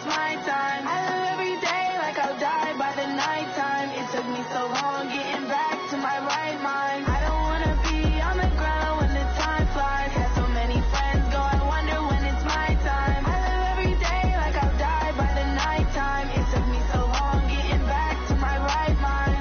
it's my time. I live every day like I'll die by the nighttime. It took me so long getting back to my right mind. I don't wanna be on the ground when the time flies. Had so many friends go, I wonder when it's my time. I live every day like I'll die by the nighttime. It took me so long getting back to my right mind.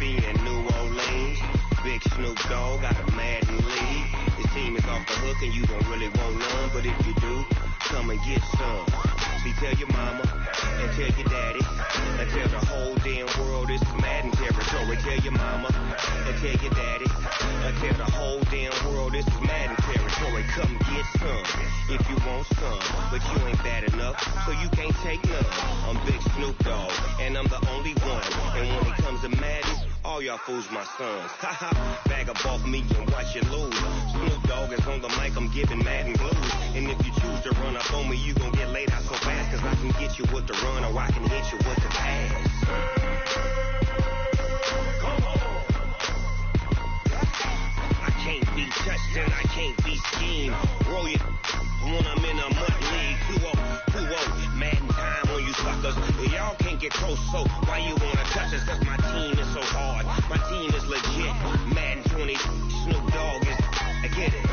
In New Orleans, Big Snoop Dogg got a Madden lead. His team is off the hook and you don't really want none, but if you do, come and get some. See, tell your mama and tell your daddy and tell the whole damn world this is Madden territory. Tell your mama and tell your daddy and tell the whole damn world this is Madden territory. Come get some if you want some, but you ain't bad enough, so you can't take none. I'm Big Snoop Dogg and I'm the only one, and when it comes to Madden, all y'all fools my sons. Haha, bag up off me and watch you lose. Snoop Dogg is on the mic, I'm giving Madden blues. And if you choose to run up on me, you gon' get laid out so fast, cause I can get you with the run or I can hit you with the pass. I can't be touched and I can't be schemed. Roll it when I'm in a mud league. 2-0, Madden time on you suckers. Y'all can't get close, so why you wanna touch us? Cause my team is so hard, my team is legit. Madden 20, Snoop Dogg is, I get it.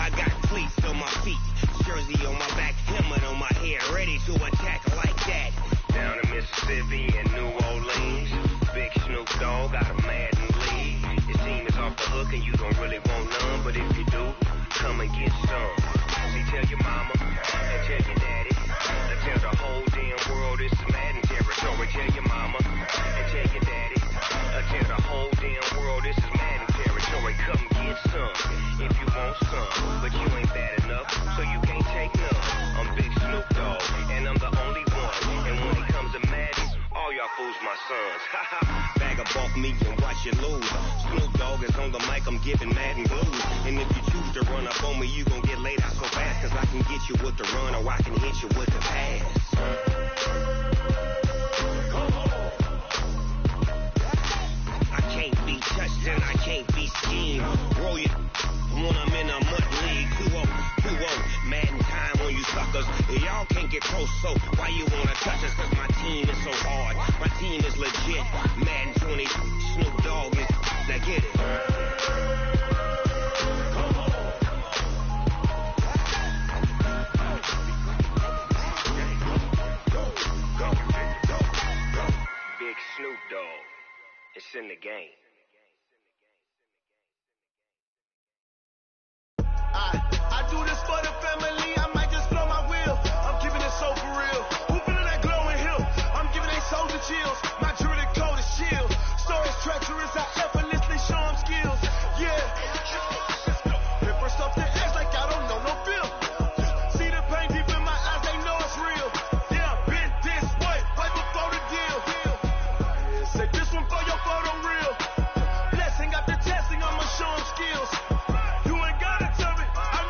I got cleats on my feet, jersey on my back, helmet on my head, ready to attack like that. Down in Mississippi and New Orleans, Big Snoop Dogg got a Madden lead. His team is off the hook and you don't really want none, but if you do, come and get some. See, tell your mama and tell your daddy and tell the whole damn world this is Madden territory. Tell your mama and tell your daddy and tell the whole damn world this is Madden territory. Come get some if you want some, but you ain't bad enough, so you can't take none. I'm Big Snoop Dogg and I'm the only one, and when it comes to Madden, all y'all fools my sons. Haha, bag up off me and watch you lose. Snoop Dogg is on the mic, I'm giving Madden blues. And if you choose to run up on me, you gon' get laid out so fast, cause I can get you with the run or I can hit you with the pass. I can't be touched and I can't be schemed. Roll it when I'm in a mud league. 2-0, Madden time on you suckers. Y'all can't get close, so why you wanna touch us? Cause my team is so hard, my team is legit. Madden 20, Snoop Dogg is, now get it. Big Snoop Dogg, it's in the game. I do this for the family, I might just blow my wheel. I'm giving it so for real. Who feeling that glowing hill? I'm giving they souls the chills. My jewelry coat is shield. Stories treacherous, I effortlessly show them skills. Yeah. Hit first off the edge like I don't know no feel. See the pain deep in my eyes, they know it's real. Yeah, been this way, right before the deal. Say this one for your photo reel. Blessing got the testing, I'ma show them skills. You ain't gotta tell me, I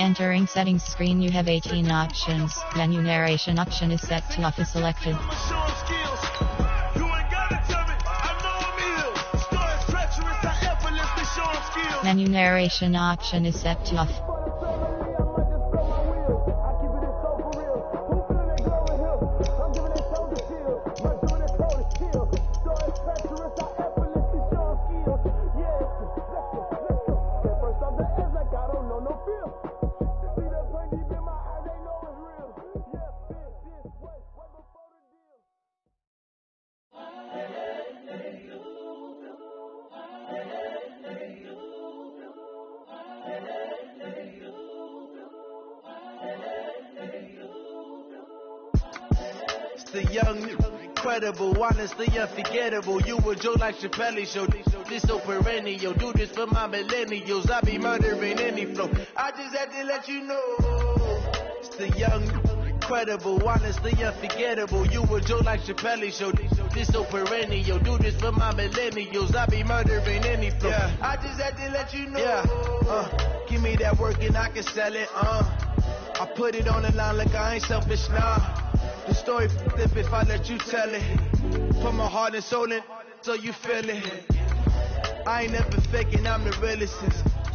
entering settings screen you have 18 options. Menu narration option is set to off is selected. Menu narration option is set to off. The young, incredible, honestly unforgettable. You a joke like Chappelle show. This so perennial. Do this for my millennials. I be murdering any flow. I just had to let you know. It's the young, incredible, honestly unforgettable. You a joke like Chappelle show. This so perennial. Do this for my millennials. I be murdering any flow. Yeah. I just had to let you know. Yeah. Give me that work and I can sell it. I put it on the line like I ain't selfish, nah. The story flip if I let you tell it. Put my heart and soul in so you feel it. I ain't never faking, I'm the realest.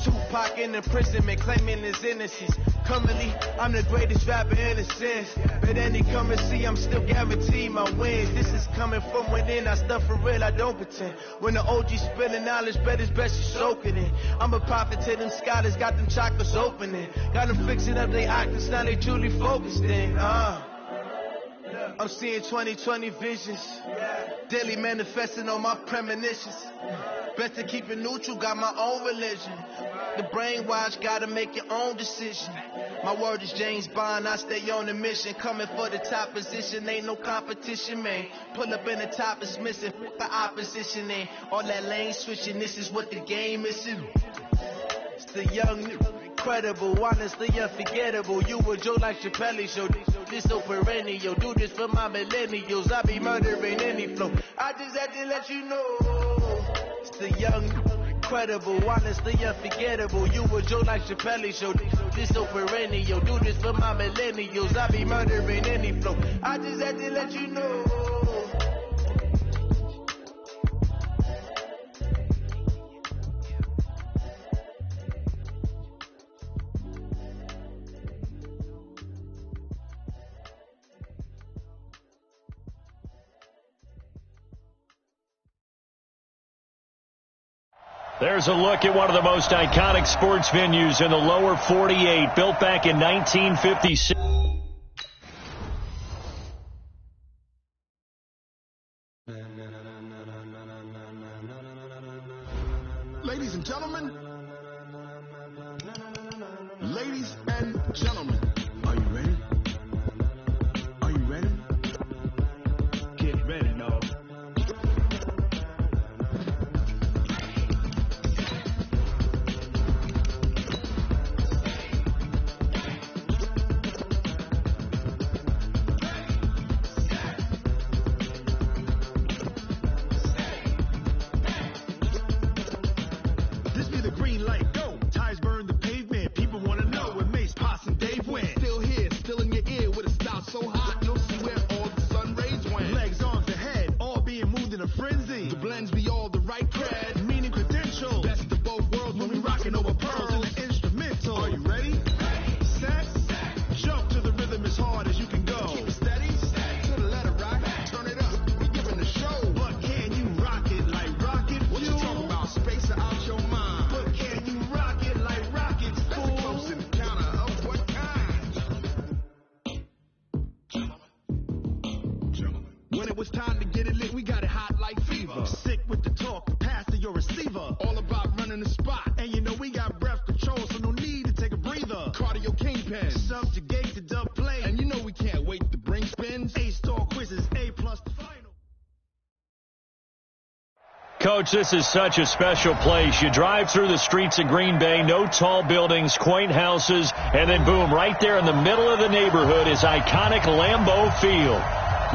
Tupac in imprisonment, claiming his innocence. Currently, I'm the greatest rapper in a sense. But any currency, I'm still guaranteed my wins. This is coming from within, I stuff for real, I don't pretend. When the OG spilling knowledge, bet it's best you soak it in. I'm a prophet to them scholars, got them chakras opening. Got them fixing up they octaves, now they truly focused in. I'm seeing 2020 visions, daily manifesting on my premonitions. Best to keep it neutral, got my own religion. The brainwash, gotta make your own decision. My word is James Bond, I stay on a mission. Coming for the top position, ain't no competition, man. Pull up in the top, it's missing, the opposition ain't. All that lane switching, this is what the game is. It's the young, incredible, honestly unforgettable. You a joke like Chappelle show. This so perennial. Do this for my millennials. I be murdering any flow. I just had to let you know. It's the young, incredible, honestly unforgettable. You a joke like Chappelle show. This so perennial. Do this for my millennials. I be murdering any flow. I just had to let you know. There's a look at one of the most iconic sports venues in the lower 48, built back in 1956. Ladies and gentlemen, are you ready? Are you ready? Get ready, no. Coach, this is such a special place. You drive through the streets of Green Bay, no tall buildings, quaint houses, and then boom, right there in the middle of the neighborhood is iconic Lambeau Field.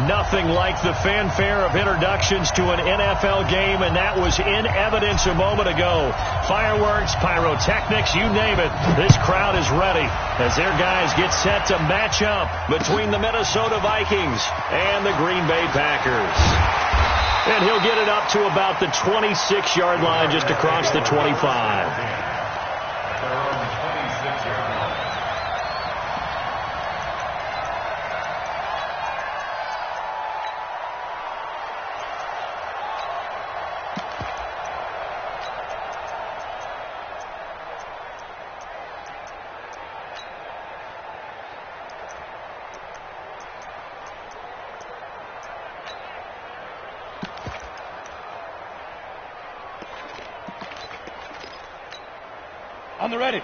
Nothing like the fanfare of introductions to an NFL game, and that was in evidence a moment ago. Fireworks, pyrotechnics, you name it. This crowd is ready as their guys get set to match up between the Minnesota Vikings and the Green Bay Packers. And he'll get it up to about the 26-yard line, just across the 25. On the ready.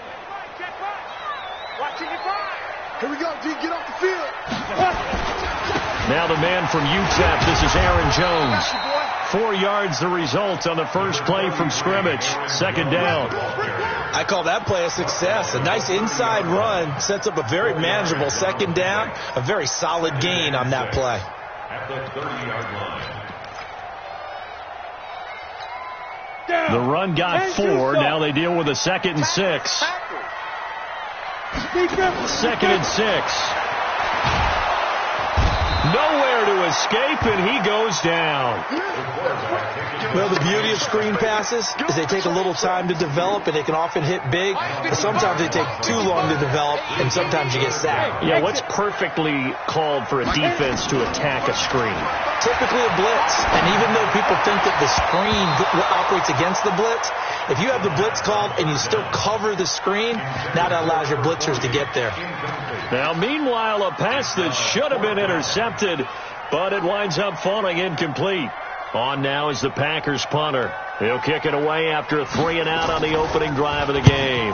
Watching you fire. Here we go, D. Get off the field. Now the man from UTEP. This is Aaron Jones. 4 yards the result on the first play from scrimmage. Second down. I call that play a success. A nice inside run sets up a very manageable second down. A very solid gain on that play. At the 30-yard line. The run got 4. Now they deal with a 2nd and 6. 2nd and 6. Nowhere to escape, and he goes down. Well, the beauty of screen passes is they take a little time to develop, and they can often hit big. But sometimes they take too long to develop, and sometimes you get sacked. Yeah, what's perfectly called for a defense to attack a screen? Typically a blitz. And even though people think that the screen operates against the blitz, if you have the blitz called and you still cover the screen, now that allows your blitzers to get there. Now, meanwhile, a pass that should have been intercepted, but it winds up falling incomplete. On now is the Packers punter. He'll kick it away after a 3-and-out on the opening drive of the game.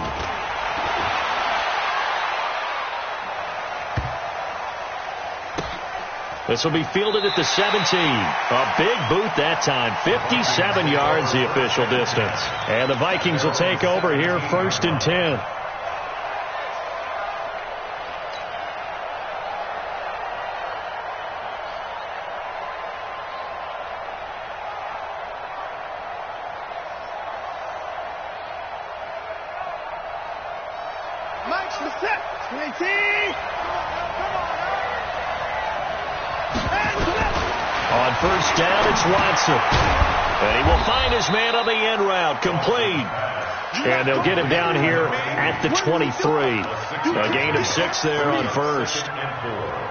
This will be fielded at the 17. A big boot that time. 57 yards the official distance. And the Vikings will take over here, 1st and 10. Mike's the set. 20. On first down, it's Watson. And he will find his man on the end route. Complete. And they'll get him down here at the 23. A gain of 6 there on first.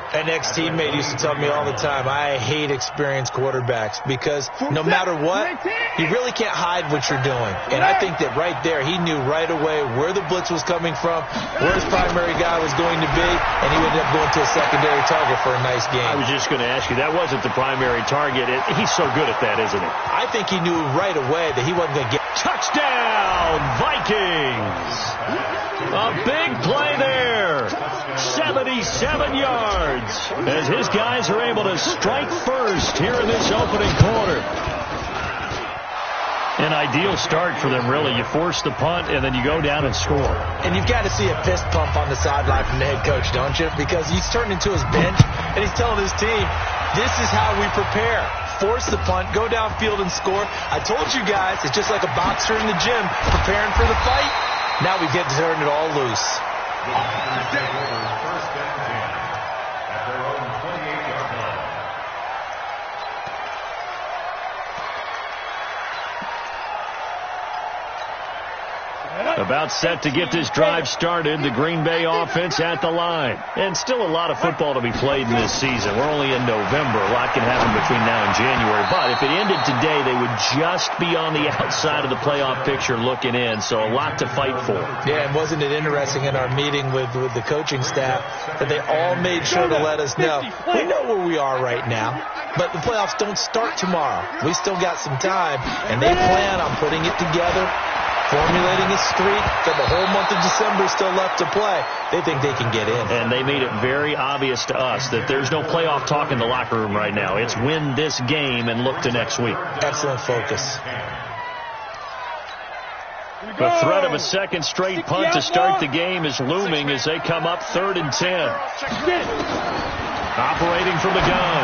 An ex-teammate used to tell me all the time, I hate experienced quarterbacks because no matter what, you really can't hide what you're doing. And I think that right there, he knew right away where the blitz was coming from, where his primary guy was going to be, and he ended up going to a secondary target for a nice game. I was just going to ask you, that wasn't the primary target. He's so good at that, isn't he? I think he knew right away that he wasn't going to get... Touchdown, Vikings! A big play there. 77 yards as his guys are able to strike first here in this opening quarter. An ideal start for them, really. You force the punt, and then you go down and score. And you've got to see a fist pump on the sideline from the head coach, don't you? Because he's turned into his bench, and he's telling his team, this is how we prepare. Force the punt, go downfield and score. I told you guys, it's just like a boxer in the gym preparing for the fight. Now we get to turn it all loose. First and 10 at their own 28-yard line. About set to get this drive started, the Green Bay offense at the line. And still a lot of football to be played in this season. We're only in November. A lot can happen between now and January. But if it ended today, they would just be on the outside of the playoff picture looking in. So a lot to fight for. Yeah, and wasn't it interesting in our meeting with the coaching staff that they all made sure to let us know, we know where we are right now, but the playoffs don't start tomorrow. We still got some time, and they plan on putting it together, formulating a streak, got the whole month of December still left to play. They think they can get in. And they made it very obvious to us that there's no playoff talk in the locker room right now. It's win this game and look to next week. Excellent focus. The threat of a second straight punt to start the game is looming as they come up 3rd and 10. Operating from the gun.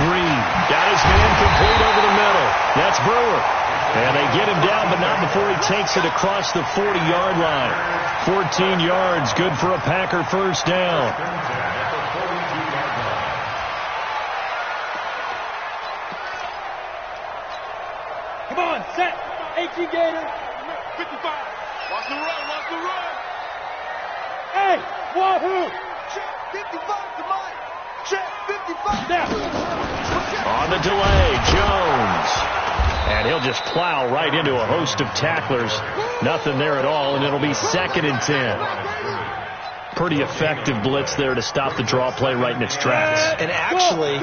Reed got his man complete over the middle. That's Brewer. And they get him down, but not before he takes it across the 40-yard line. 14 yards, good for a Packer first down. Come on, set. 18 Gator. 55. Watch the run, watch the run. Hey, wahoo. Check 55 to Mike. Check 55. Now. On the delay, Jones. And he'll just plow right into a host of tacklers. Nothing there at all, and it'll be 2nd and 10. Pretty effective blitz there to stop the draw play right in its tracks. And actually,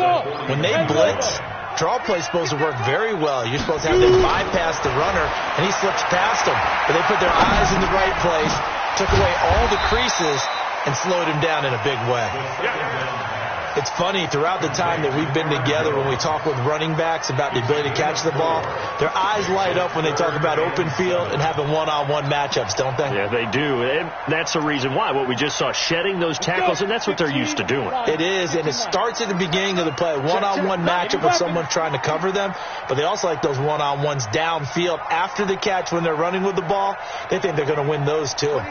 when they blitz, draw play's supposed to work very well. You're supposed to have them bypass the runner, and he slips past them. But they put their eyes in the right place, took away all the creases, and slowed him down in a big way. It's funny, throughout the time that we've been together, when we talk with running backs about the ability to catch the ball, their eyes light up when they talk about open field and having one-on-one matchups, don't they? Yeah, they do. And that's the reason why. What we just saw, shedding those tackles, and that's what they're used to doing. It is, and it starts at the beginning of the play. One-on-one matchup with someone trying to cover them, but they also like those one-on-ones downfield after the catch when they're running with the ball. They think they're going to win those, too. On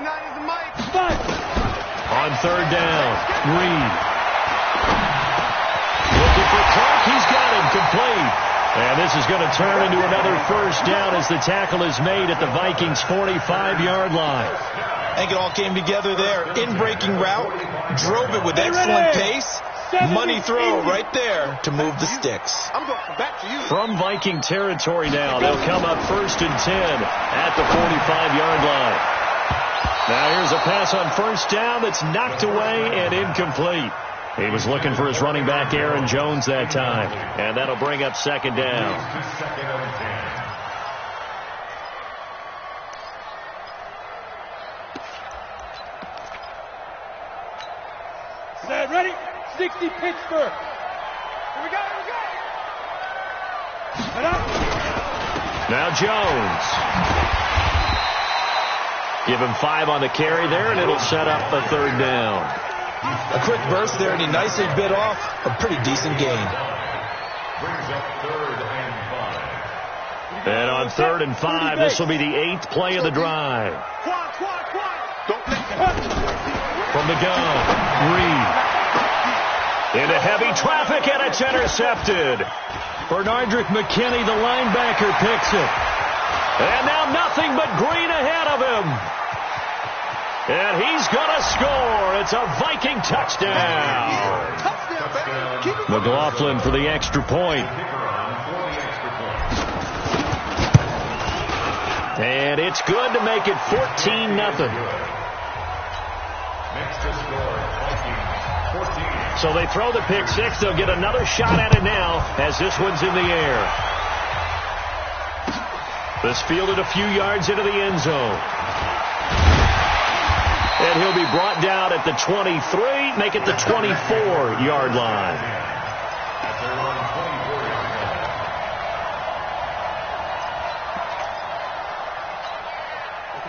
3rd down, Reed. Looking for Clark. He's got him complete. And this is going to turn into another first down as the tackle is made at the Vikings' 45-yard line. I think it all came together there. In-breaking route, drove it with excellent pace. Money throw right there to move the sticks. I'm going back to you. From Viking territory now, they'll come up 1st and 10 at the 45-yard line. Now here's a pass on 1st down that's knocked away and incomplete. He was looking for his running back, Aaron Jones, that time. And that'll bring up 2nd down. Set, ready? 60 Pittsburgh. Here we go, here we go. Set up. Now Jones. Give him 5 on the carry there, and it'll set up a 3rd down. A quick burst there, and he nicely bit off a pretty decent gain. Brings up 3rd and 5. And on 3rd and 5, this will be the 8th play of the drive. From the gun, Reed. Into heavy traffic, and it's intercepted. Bernardrick McKinney, the linebacker, picks it. And now nothing but green ahead of him. And he's going to score. It's a Viking touchdown. McLaughlin for the extra point. And it's good to make it 14-0. Next to score, Vikings 14. So they throw the pick 6. They'll get another shot at it now as this one's in the air. This fielded a few yards into the end zone. And he'll be brought down at the 23, make it the 24-yard line. At their own 24-yard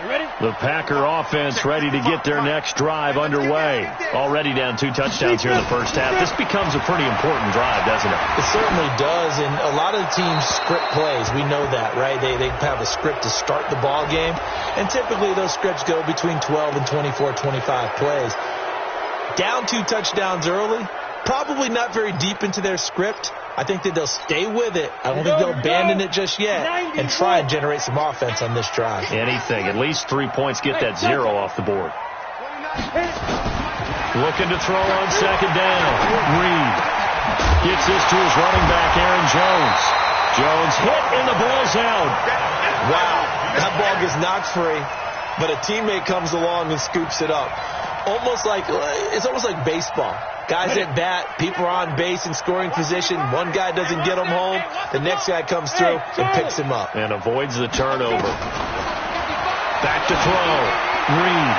line. Ready? The Packer offense ready to get their next drive underway. Already down 2 touchdowns here in the first half. This becomes a pretty important drive, doesn't it? It certainly does, and a lot of the teams script plays. We know that, right? They have a script to start the ball game, and typically those scripts go between 12 and 24, 25 plays. Down 2 touchdowns early, probably not very deep into their script. I think that they'll stay with it. I don't think they'll abandon it just yet and try and generate some offense on this drive. Anything. At least 3 points. Get that 0 off the board. Looking to throw on 2nd down. Reed gets this to his running back, Aaron Jones. Jones hit and the ball's out. Wow. That ball gets knocked free, but a teammate comes along and scoops it up. It's almost like baseball. Guys at bat, people are on base in scoring position. One guy doesn't get him home. The next guy comes through and picks him up. And avoids the turnover. Back to throw. Reed.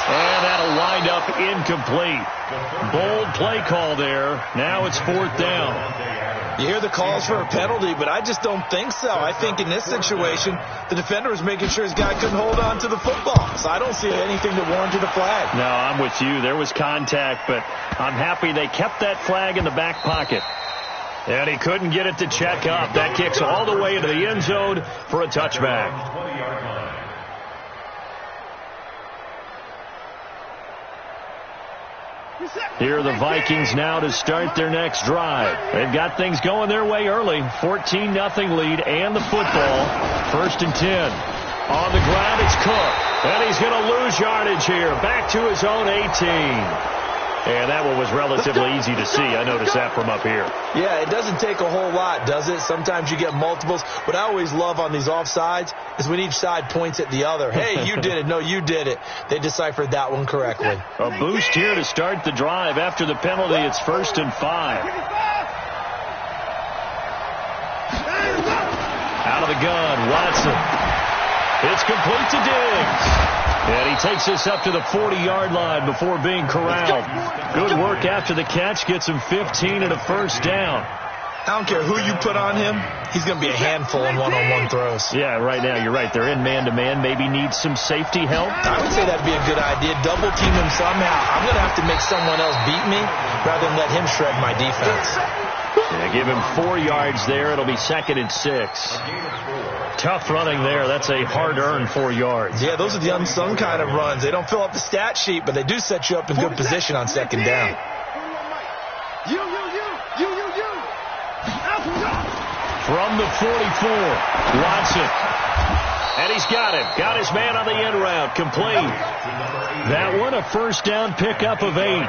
And that'll wind up incomplete. Bold play call there. Now it's 4th down. You hear the calls for a penalty, but I just don't think so. I think in this situation, the defender was making sure his guy couldn't hold on to the football. So I don't see anything that warranted a flag. No, I'm with you. There was contact, but I'm happy they kept that flag in the back pocket. And he couldn't get it to check up. That kicks all the way into the end zone for a touchback. Here are the Vikings now to start their next drive. They've got things going their way early. 14-0 lead and the football. 1st and 10. On the ground, it's Cook. And he's going to lose yardage here. Back to his own 18. And that one was relatively easy to see. I noticed that from up here. Yeah, it doesn't take a whole lot, does it? Sometimes you get multiples. What I always love on these offsides is when each side points at the other. Hey, you did it. No, you did it. They deciphered that one correctly. A boost here to start the drive. After the penalty, it's 1st and 5. Out of the gun, Watson. It's complete to Diggs. And he takes this up to the 40-yard line before being corralled. Good work after the catch. Gets him 15 and a 1st down. I don't care who you put on him. He's going to be a handful in one-on-one throws. Yeah, right now, you're right. They're in man-to-man. Maybe need some safety help. I would say that'd be a good idea. Double team him somehow. I'm going to have to make someone else beat me rather than let him shred my defense. Yeah, give him 4 yards there. It'll be 2nd and 6. Tough running there. That's a hard-earned 4 yards. Yeah, those are the unsung kind of runs. They don't fill up the stat sheet, but they do set you up in good position on 2nd down. From the 44, Watson. And he's got him. Got his man on the end route. Complete. That one, a 1st down pickup of 8.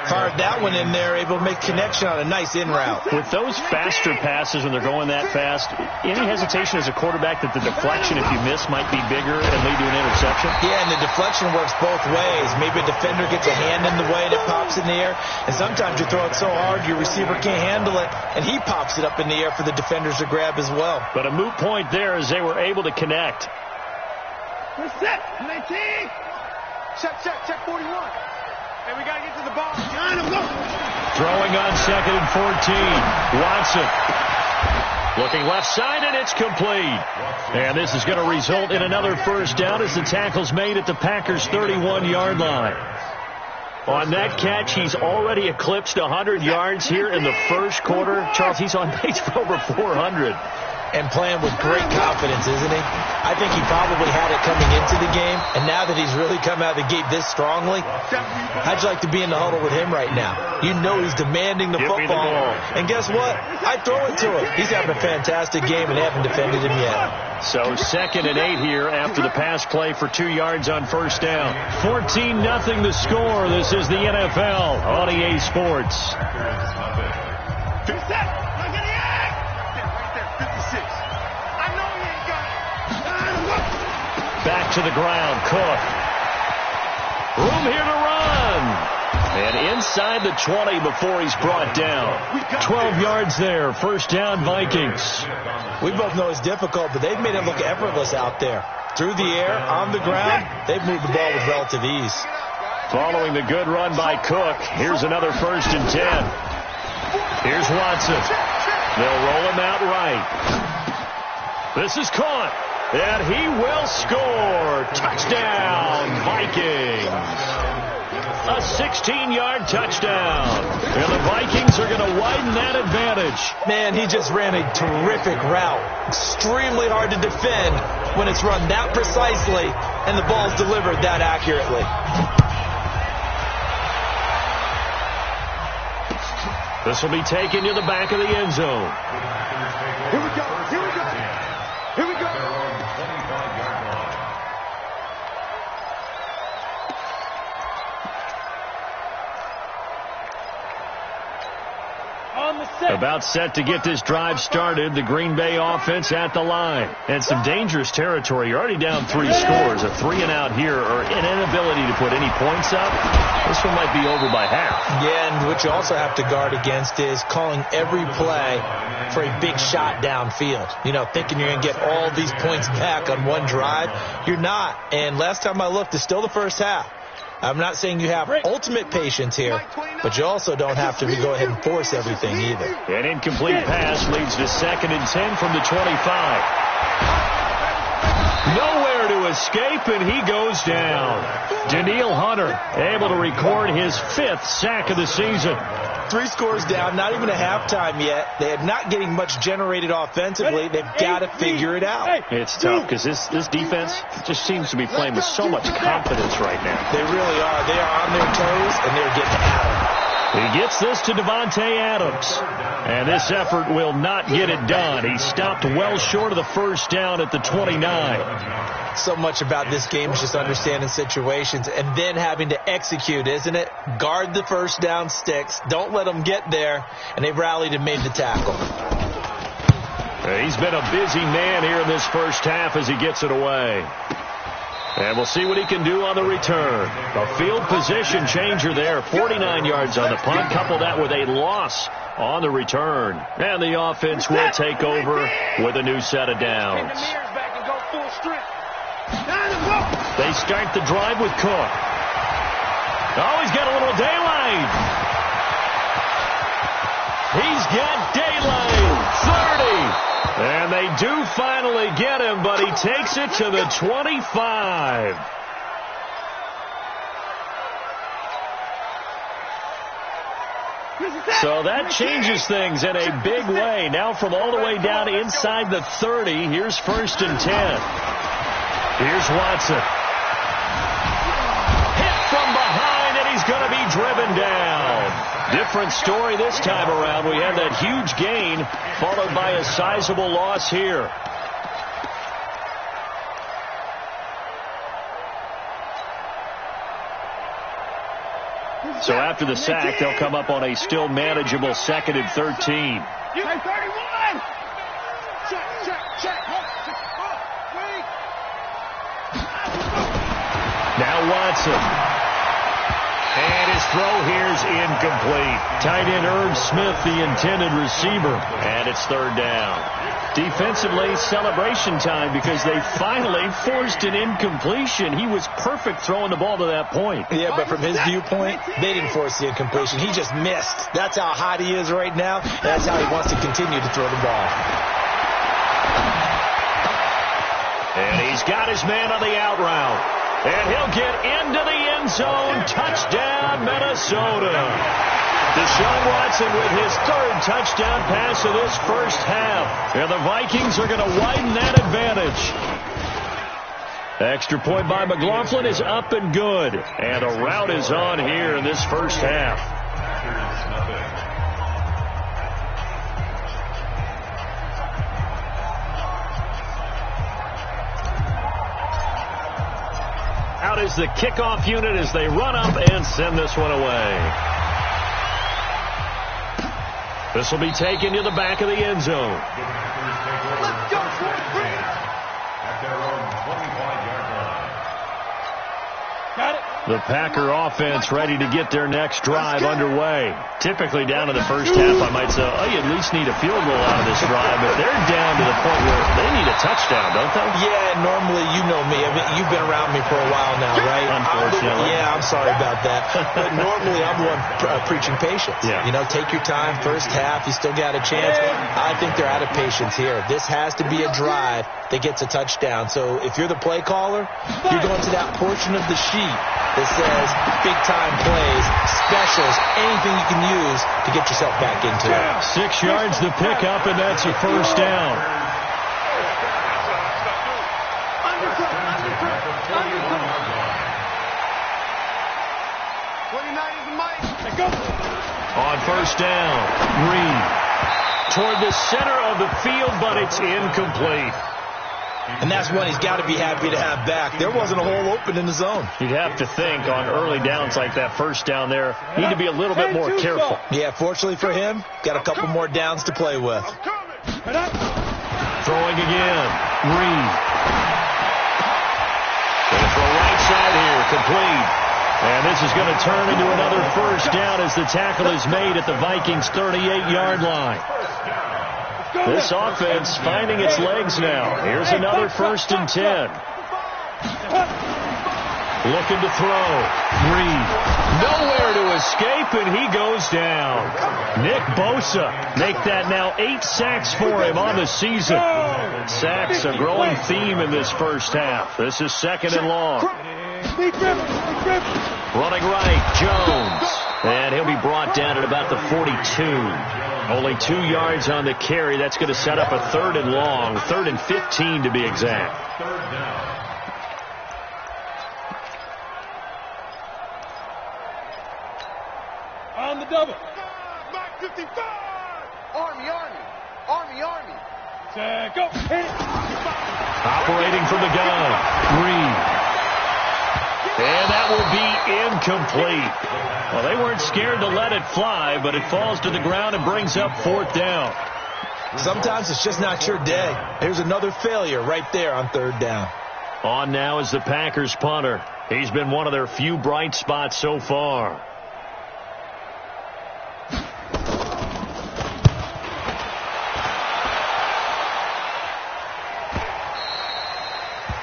Carved that one in there, able to make connection on a nice in route. With those faster passes when they're going that fast, any hesitation as a quarterback that the deflection, if you miss, might be bigger and lead to an interception? Yeah, and the deflection works both ways. Maybe a defender gets a hand in the way and it pops in the air, and sometimes you throw it so hard your receiver can't handle it, and he pops it up in the air for the defenders to grab as well. But a moot point there as they were able to connect. We're set. 19. Check 41. And we got to get to the ball. Throwing on 2nd and 14. Watson. Looking left side, and it's complete. And this is going to result in another 1st down as the tackle's made at the Packers' 31-yard line. On that catch, he's already eclipsed 100 yards here in the 1st quarter. Charles, he's on pace for over 400. And playing with great confidence, isn't he? I think he probably had it coming into the game, and now that he's really come out of the gate this strongly, how'd you like to be in the huddle with him right now? You know he's demanding the football. And guess what? I throw it to him. He's having a fantastic game, and they haven't defended him yet. So 2nd and 8 here after the pass play for 2 yards on 1st down. 14-0 the score. This is the NFL on EA Sports. Back to the ground, Cook. Room here to run. And inside the 20 before he's brought down. 12 yards there. 1st down, Vikings. We both know it's difficult, but they've made it look effortless out there. Through the air, on the ground, they've moved the ball with relative ease. Following the good run by Cook, here's another 1st and 10. Here's Watson. They'll roll him out right. This is caught. And he will score. Touchdown, Vikings. A 16-yard touchdown. And the Vikings are going to widen that advantage. Man, he just ran a terrific route. Extremely hard to defend when it's run that precisely and the ball's delivered that accurately. This will be taken to the back of the end zone. Here we go. About set to get this drive started. The Green Bay offense at the line. And some dangerous territory. You're already down 3 scores. A 3-and-out here, or an inability to put any points up. This one might be over by half. Yeah, and what you also have to guard against is calling every play for a big shot downfield. You know, thinking you're going to get all these points back on one drive. You're not. And last time I looked, it's still the first half. I'm not saying you have ultimate patience here, but you also don't have to go ahead and force everything either. An incomplete pass leads to 2nd and 10 from the 25. Nowhere to escape, and he goes down. Danielle Hunter able to record his 5th sack of the season. 3 scores down, not even a halftime yet. They are not getting much generated offensively. They've got to figure it out. It's tough because this defense just seems to be playing with so much confidence right now. They really are. They are on their toes, and they're getting at them. He gets this to Devontae Adams. And this effort will not get it done. He stopped well short of the first down at the 29. So much about this game is just understanding situations and then having to execute, isn't it? Guard the first down sticks. Don't let them get there. And they've rallied and made the tackle. He's been a busy man here in this first half as he gets it away. And we'll see what he can do on the return. A field position changer there. 49 yards on the punt. Couple that with a loss on the return. And the offense will take over with a new set of downs. They start the drive with Cook. Oh, he's got a little daylight. He's got daylight. 30. And they do finally get him, but he takes it to the 25. So that changes things in a big way. Now from all the way down inside the 30, here's 1st and 10. Here's Watson. Hit from behind, and he's going to be driven down. Different story this time around. We had that huge gain followed by a sizable loss here. So after the sack, they'll come up on a still manageable 2nd and 13. Now Watson. And his throw here's incomplete. Tight end Irv Smith, the intended receiver. And it's 3rd down. Defensively, celebration time because they finally forced an incompletion. He was perfect throwing the ball to that point. Yeah, but from his viewpoint, they didn't force the incompletion. He just missed. That's how hot he is right now. That's how he wants to continue to throw the ball. And he's got his man on the out route. And he'll get into the end zone. Touchdown, Minnesota. Deshaun Watson with his 3rd touchdown pass of this first half. And the Vikings are going to widen that advantage. Extra point by McLaughlin is up and good. And a rout is on here in this first half. Out is the kickoff unit as they run up and send this one away. This will be taken to the back of the end zone. Let's go, at their own 25-yard line. Got it. The Packer offense ready to get their next drive underway. Typically down in the first half, I might say, oh, you at least need a field goal out of this drive, but they're down to the point where they need a touchdown, don't they? Yeah, normally, you know me. I mean, you've been around me for a while now, right? Unfortunately. I'm sorry about that. But normally, I'm the one preaching patience. Yeah. You know, take your time, first half, you still got a chance. I think they're out of patience here. This has to be a drive that gets a touchdown. So if you're the play caller, you're going to that portion of the sheet that says big-time plays, specials, anything you can use to get yourself back into it. 6 yards to pick up, and that's a first down. On first down, Green toward the center of the field, but it's incomplete. And that's one he's got to be happy to have back. There wasn't a hole open in the zone. You'd have to think on early downs like that first down there, need to be a little bit more careful. Yeah, fortunately for him, got a couple more downs to play with. Throwing again. Reed. Gonna throw right side here, complete. And this is going to turn into another first down as the tackle is made at the Vikings' 38-yard line. This offense finding its legs now. Here's another 1st and 10. Looking to throw. Reed. Nowhere to escape, and he goes down. Nick Bosa make that now 8 sacks for him on the season. Sacks a growing theme in this first half. This is 2nd and long. Running right, Jones. And he'll be brought down at about the 42. Only 2 yards on the carry. That's going to set up a 3rd and long. 3rd and 15 to be exact. On the double. Back 55. Army. Go. Operating from the gun. Reed. And that will be incomplete. Well, they weren't scared to let it fly, but it falls to the ground and brings up 4th down. Sometimes it's just not your day. Here's another failure right there on 3rd down. On now is the Packers punter. He's been one of their few bright spots so far.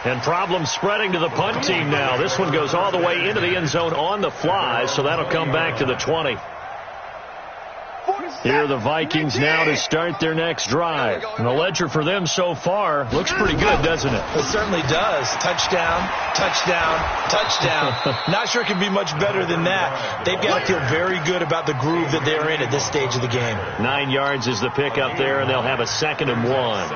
And problems spreading to the punt team now. This one goes all the way into the end zone on the fly, so that'll come back to the 20. Here are the Vikings now to start their next drive. And the ledger for them so far looks pretty good, doesn't it? It certainly does. Touchdown, touchdown, touchdown. Not sure it can be much better than that. They've got to feel very good about the groove that they're in at this stage of the game. 9 yards is the pickup there, and they'll have a 2nd and 1.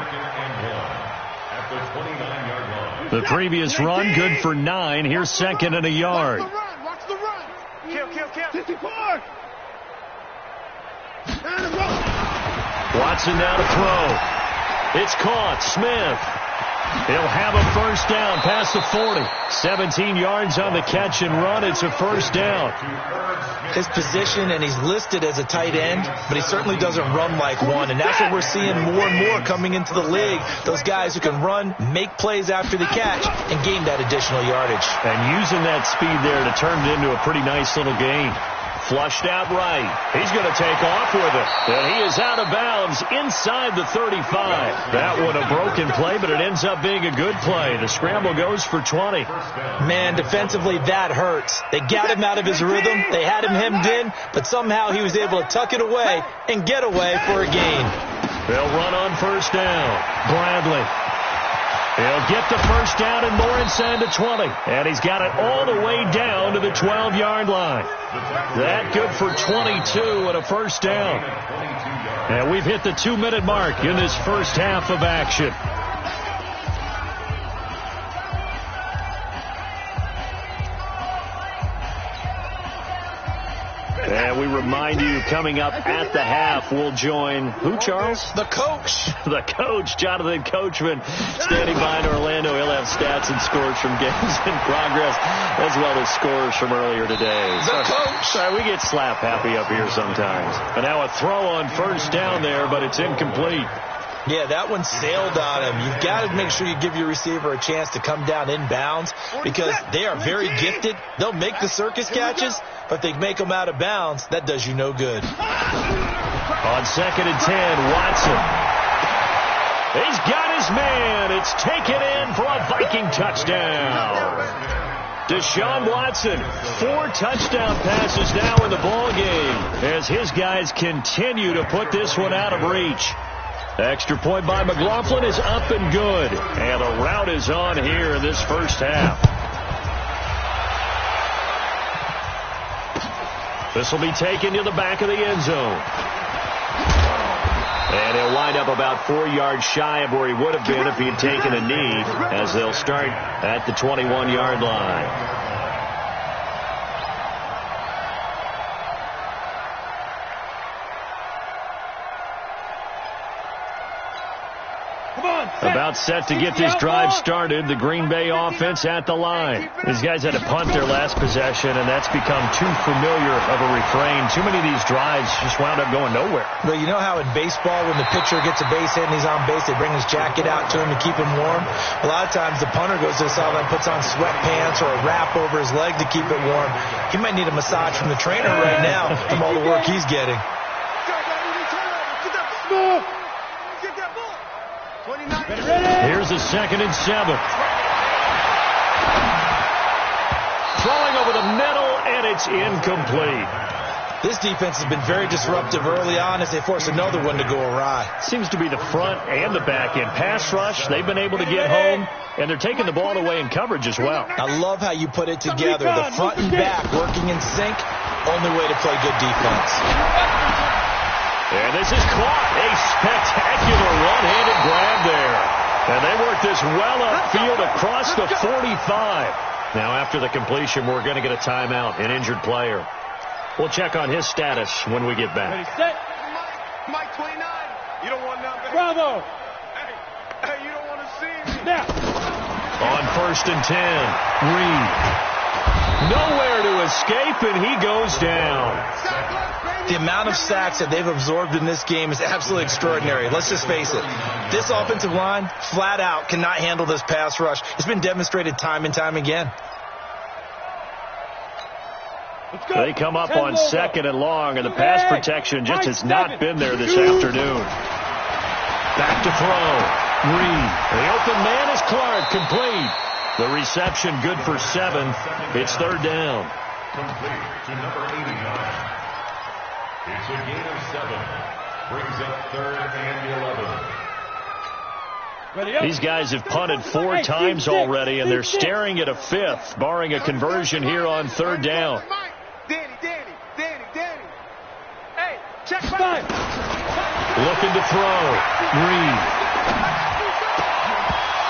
The previous run, good for 9. Here's 2nd and a yard. Watch the run. Kill. 54. Watson now to throw. It's caught. Smith. He'll have a first down past the 40. 17 yards on the catch and run. It's a first down. His position, and he's listed as a tight end, but he certainly doesn't run like one, and that's what we're seeing more and more coming into the league. Those guys who can run, make plays after the catch, and gain that additional yardage. And using that speed there to turn it into a pretty nice little gain. Flushed out right. He's going to take off with it. And he is out of bounds inside the 35. That one a broken play, but it ends up being a good play. The scramble goes for 20. Man, defensively, that hurts. They got him out of his rhythm. They had him hemmed in, but somehow he was able to tuck it away and get away for a gain. They'll run on first down. Bradley. He'll get the first down and more inside the 20. And he's got it all the way down to the 12-yard line. That good for 22 and a first down. And we've hit the 2-minute mark in this first half of action. And we remind you, coming up at the half, we'll join who, Charles? The coach. The coach, Jonathan Coachman, standing by in Orlando. He'll have stats and scores from games in progress, as well as scores from earlier today. The coach. Sorry, we get slap happy up here sometimes. And now a throw on first down there, but it's incomplete. Yeah, that one sailed on him. You've got to make sure you give your receiver a chance to come down inbounds because they are very gifted. They'll make the circus catches, but they make them out of bounds. That does you no good. On 2nd and 10, Watson. He's got his man. It's taken in for a Viking touchdown. Deshaun Watson, 4 touchdown passes now in the ball game as his guys continue to put this one out of reach. Extra point by McLaughlin is up and good. And the rout is on here in this first half. This will be taken to the back of the end zone. And he'll wind up about 4 yards shy of where he would have been if he had taken a knee, as they'll start at the 21-yard line. About set to get this drive started. The Green Bay offense at the line. These guys had to punt their last possession, and that's become too familiar of a refrain. Too many of these drives just wound up going nowhere. Well, you know how in baseball, when the pitcher gets a base hit and he's on base, they bring his jacket out to him to keep him warm? A lot of times the punter goes to the sideline, puts on sweatpants or a wrap over his leg to keep it warm. He might need a massage from the trainer right now from all the work he's getting. Here's a 2nd and 7. Throwing over the middle, and it's incomplete. This defense has been very disruptive early on as they force another one to go awry. Seems to be the front and the back end. Pass rush, they've been able to get home, and they're taking the ball away in coverage as well. I love how you put it together. The front and back working in sync, only way to play good defense. And this is caught. A spectacular one-handed grab there. And they work this well upfield across the 45. Now after the completion, we're going to get a timeout, an injured player. We'll check on his status when we get back. Ready, set. Mike 29. You don't want nothing. Bravo. Hey, you don't want to see me. Now. On 1st and 10, Reed. Nowhere to escape, and he goes down. The amount of sacks that they've absorbed in this game is absolutely extraordinary. Let's just face it. This offensive line, flat out, cannot handle this pass rush. It's been demonstrated time and time again. They come up on 2nd and long, and the pass protection just has not been there this afternoon. Back to throw. Reed. The open man is Clark, complete. The reception good for 7. It's 3rd down. Complete to number 89. It's a gain of 7. Brings up 3rd and 11. These guys have punted 4 times already, and they're staring at a 5th, barring a conversion here on 3rd down. Danny. Hey, check 5. Looking to throw. Reed.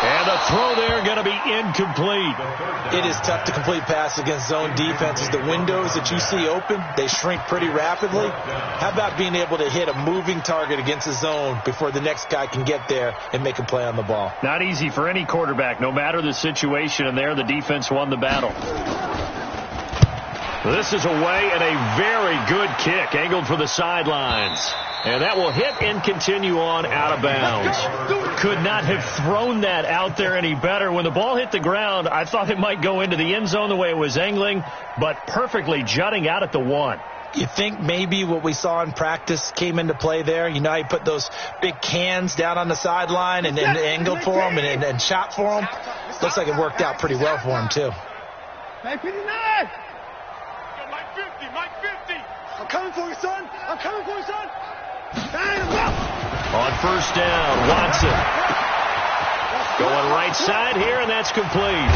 And a throw there going to be incomplete. It is tough to complete passes against zone defenses. The windows that you see open, they shrink pretty rapidly. How about being able to hit a moving target against a zone before the next guy can get there and make a play on the ball? Not easy for any quarterback, no matter the situation, and there the defense won the battle. This is away, and a very good kick angled for the sidelines. And that will hit and continue on out of bounds. Could not have thrown that out there any better. When the ball hit the ground, I thought it might go into the end zone the way it was angling, but perfectly jutting out at the 1. You think maybe what we saw in practice came into play there? You know how you put those big cans down on the sideline and angled for them and shot for them? Looks like it worked out pretty well for him, too. Mike 59. Mike 50. I'm coming for you, son. On 1st down, Watson. Going right side here, and that's complete.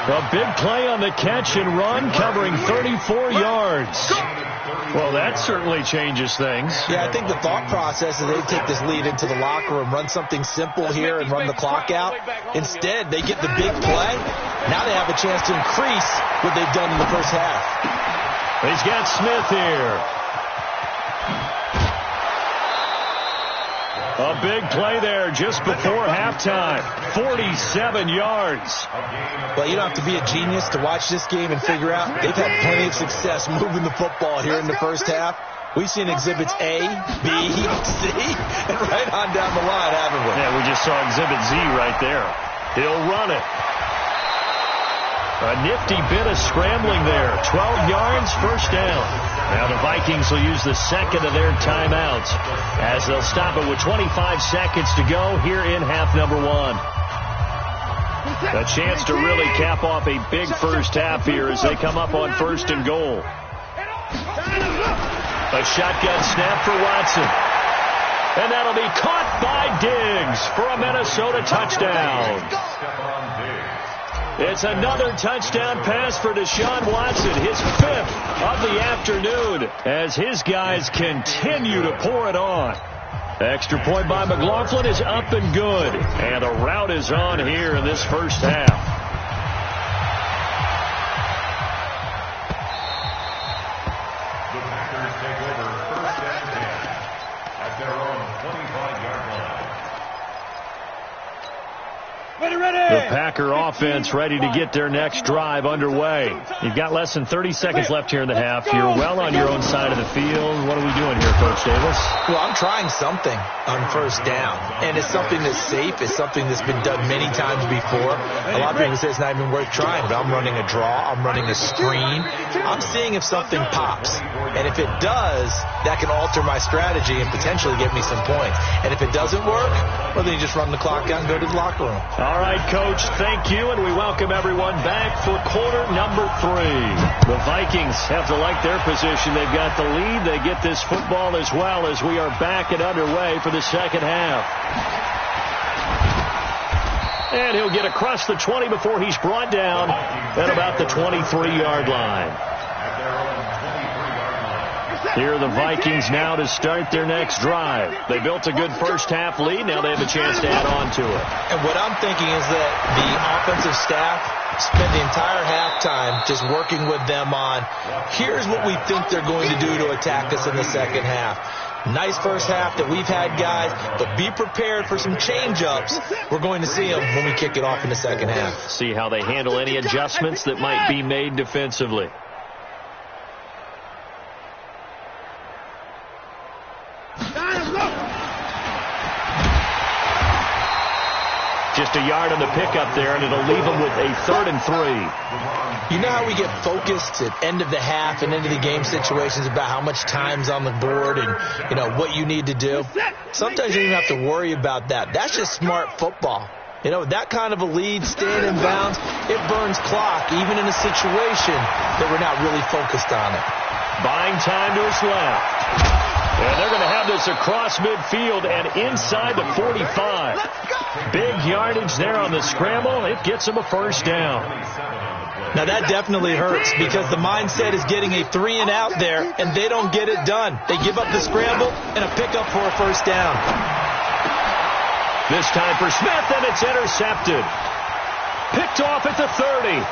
A big play on the catch and run, covering 34 yards. Well, that certainly changes things. Yeah, I think the thought process is they take this lead into the locker room, run something simple here and run the clock out. Instead, they get the big play. Now they have a chance to increase what they've done in the first half. He's got Smith here. A big play there just before halftime. 47 yards. Well, you don't have to be a genius to watch this game and figure out they've had plenty of success moving the football here in the first half. We've seen exhibits A, B, C, and right on down the line, haven't we? Yeah, we just saw exhibit Z right there. He'll run it. A nifty bit of scrambling there. 12 yards, 1st down. Now the Vikings will use the 2nd of their timeouts as they'll stop it with 25 seconds to go here in half number 1. A chance to really cap off a big first half here as they come up on 1st and goal. A shotgun snap for Watson. And that'll be caught by Diggs for a Minnesota touchdown. It's another touchdown pass for Deshaun Watson, his 5th of the afternoon, as his guys continue to pour it on. Extra point by McLaughlin is up and good, and the route is on here in this first half. The Packers take over 1st and 10 at their own 25-yard line. Packer offense ready to get their next drive underway. You've got less than 30 seconds left here in the half. You're well on your own side of the field. What are we doing here, Coach Davis? Well, I'm trying something on first down, and it's something that's safe. It's something that's been done many times before. A lot of people say it's not even worth trying, but I'm running a draw. I'm running a screen. I'm seeing if something pops, and if it does, that can alter my strategy and potentially give me some points. And if it doesn't work, well, then you just run the clock out and go to the locker room. All right, Coach, thank you, and we welcome everyone back for quarter number 3. The Vikings have to like their position. They've got the lead. They get this football as well as we are back and underway for the second half. And he'll get across the 20 before he's brought down at about the 23-yard line. Here are the Vikings now to start their next drive. They built a good first-half lead. Now they have a chance to add on to it. And what I'm thinking is that the offensive staff spent the entire halftime just working with them on, here's what we think they're going to do to attack us in the second half. Nice first half that we've had, guys, but be prepared for some change-ups. We're going to see them when we kick it off in the second half. See how they handle any adjustments that might be made defensively. Just a yard on the pickup there, and it'll leave them with a 3rd and 3. You know how we get focused at end of the half and end of the game situations about how much time's on the board and, you know, what you need to do? Sometimes you don't even have to worry about that. That's just smart football. You know, that kind of a lead, staying in bounds, it burns clock, even in a situation that we're not really focused on it. Buying time to his left. And they're going to have this across midfield and inside the 45. Big yardage there on the scramble. It gets them a first down. Now that definitely hurts because the mindset is getting a 3-and-out there, and they don't get it done. They give up the scramble and a pickup for a first down. This time for Smith, and it's intercepted. Picked off at the 30.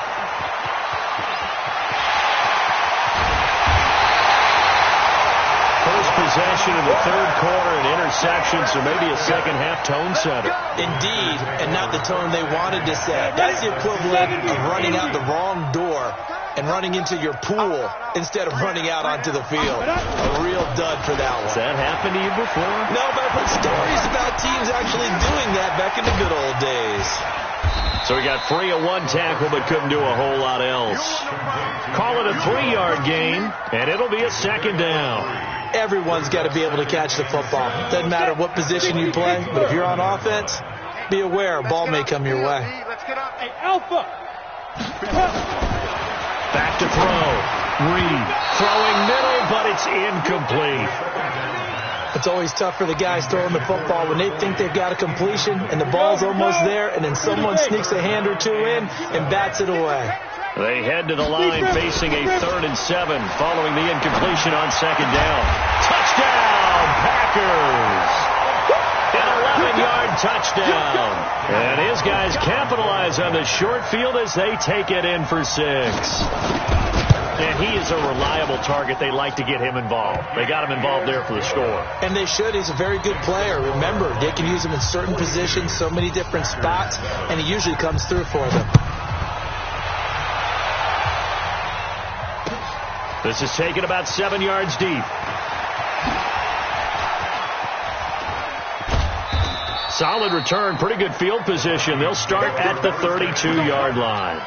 First possession of the third quarter, an interception, so maybe a second-half tone setter. Indeed, and not the tone they wanted to set. That's the equivalent of running out the wrong door and running into your pool instead of running out onto the field. A real dud for that one. Has that happened to you before? No, but I've heard stories about teams actually doing that back in the good old days. So he got free of one tackle but couldn't do a whole lot else. Call it a 3-yard gain, and it'll be a second down. Everyone's got to be able to catch the football. Doesn't matter what position you play, but if you're on offense, be aware a ball may come your way. Hey, Alpha! Back to throw. Reed throwing middle, but it's incomplete. It's always tough for the guys throwing the football when they think they've got a completion and the ball's almost there, and then someone sneaks a hand or two in and bats it away. They head to the line facing a 3rd and 7 following the incompletion on second down. Touchdown, Packers! An 11-yard touchdown. And his guys capitalize on the short field as they take it in for 6. And he is a reliable target. They like to get him involved. They got him involved there for the score. And they should. He's a very good player. Remember, they can use him in certain positions, so many different spots, and he usually comes through for them. This is taken about 7 yards deep. Solid return, pretty good field position. They'll start at the 32-yard line.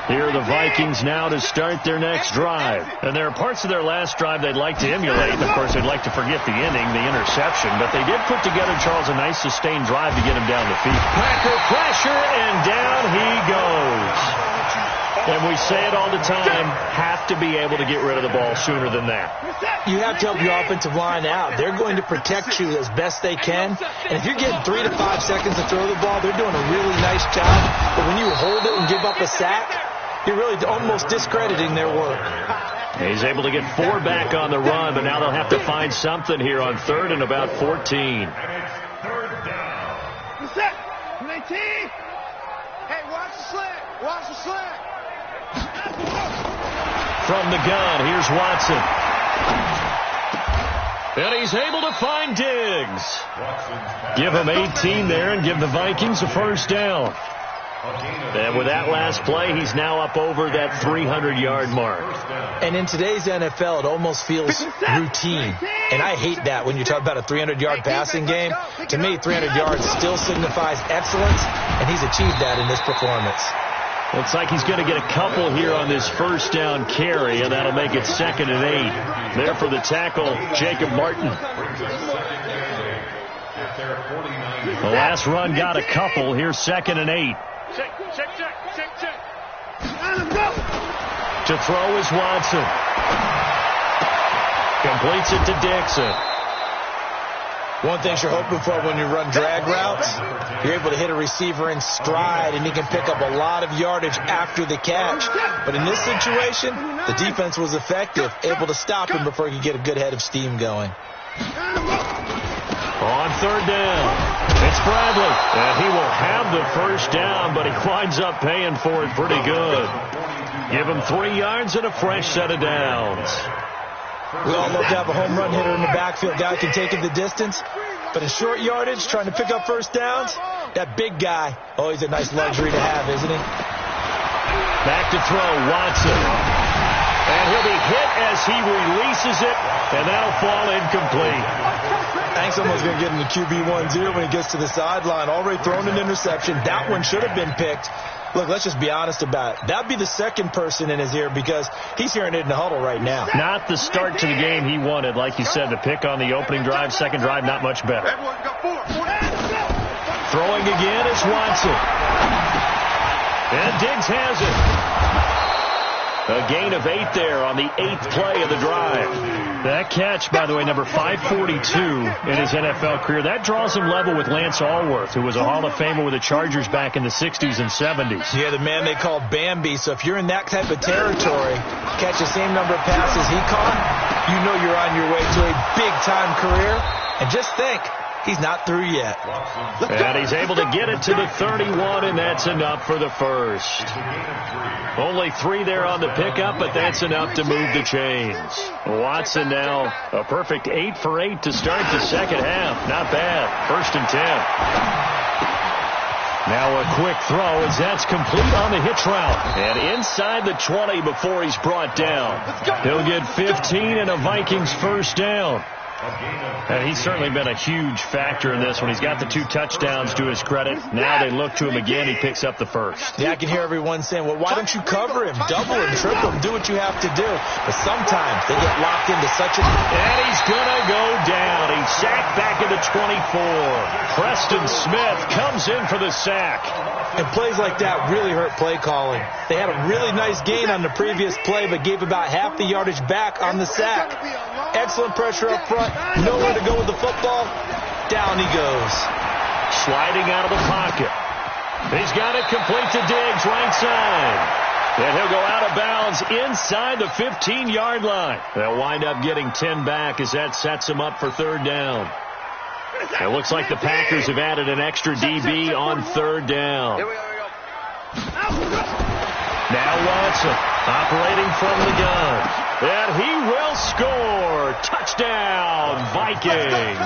Here are the Vikings now to start their next drive. And there are parts of their last drive they'd like to emulate. Of course, they'd like to forget the inning, the interception. But they did put together, Charles, a nice sustained drive to get him down the field. Packer pressure, and down he goes. And we say it all the time, have to be able to get rid of the ball sooner than that. You have to help your offensive line out. They're going to protect you as best they can. And if you're getting 3 to 5 seconds to throw the ball, they're doing a really nice job. But when you hold it and give up a sack, you're really almost discrediting their work. He's able to get 4 back on the run, but now they'll have to find something here on 3rd and about 14. And it's 3rd down. What's that? 19. Hey, watch the slant. Watch the slant. From the gun, here's Watson. And he's able to find Diggs. Give him 18 there and give the Vikings a first down. And with that last play, he's now up over that 300-yard mark. And in today's NFL, it almost feels routine. And I hate that when you talk about a 300-yard passing game. To me, 300 yards still signifies excellence, and he's achieved that in this performance. Looks like he's going to get a couple here on this first down carry, and that'll make it 2nd and 8. There for the tackle, Jacob Martin. The last run got a couple. Here's 2nd and 8. Check. To throw is Watson. Completes it to Dixon. One thing you're hoping for when you run drag routes, you're able to hit a receiver in stride, and he can pick up a lot of yardage after the catch. But in this situation, the defense was effective, able to stop him before he could get a good head of steam going. On 3rd down, it's Bradley. And he will have the first down, but he winds up paying for it pretty good. Give him 3 yards and a fresh set of downs. We all love to have a home run hitter in the backfield. Guy can take it the distance. But in short yardage, trying to pick up first downs, that big guy, always a nice luxury to have, isn't he? Back to throw, Watson. And he'll be hit as he releases it, and that'll fall incomplete. I think someone's going to get in the QB1-0 when he gets to the sideline. Already thrown an interception. That one should have been picked. Look, let's just be honest about it. That'd be the second person in his ear because he's hearing it in the huddle right now. Not the start to the game he wanted. Like you said, the pick on the opening drive, second drive, not much better. Throwing again is Watson. And Diggs has it. A gain of 8 there on the 8th play of the drive. That catch, by the way, number 542 in his NFL career. That draws him level with Lance Allworth, who was a Hall of Famer with the Chargers back in the 60s and 70s. Yeah, the man they called Bambi. So if you're in that type of territory, catch the same number of passes he caught, you know you're on your way to a big-time career. And just think, he's not through yet. And he's able to get it to the 31, and that's enough for the first. Only 3 there on the pickup, but that's enough to move the chains. Watson now a perfect 8 for 8 to start the second half. Not bad. 1st and 10. Now a quick throw as that's complete on the hitch route. And inside the 20 before he's brought down. He'll get 15 and a Vikings first down. And he's certainly been a huge factor in this one. He's got the 2 touchdowns to his credit. Now they look to him again. He picks up the first. Yeah, I can hear everyone saying, well, why don't you cover him? Double him, triple him, do what you have to do. But sometimes they get locked into such a... And he's going to go down. He's sacked back at the 24. Preston Smith comes in for the sack. And plays like that really hurt play calling. They had a really nice gain on the previous play, but gave about half the yardage back on the sack. Excellent pressure up front. Nowhere to go with the football. Down he goes. Sliding out of the pocket. He's got it complete to Diggs, right side. And he'll go out of bounds inside the 15-yard line. They'll wind up getting 10 back as that sets him up for 3rd down. It looks like the Packers have added an extra DB on 3rd down. Now Watson operating from the gun. And he will score. Touchdown, Vikings.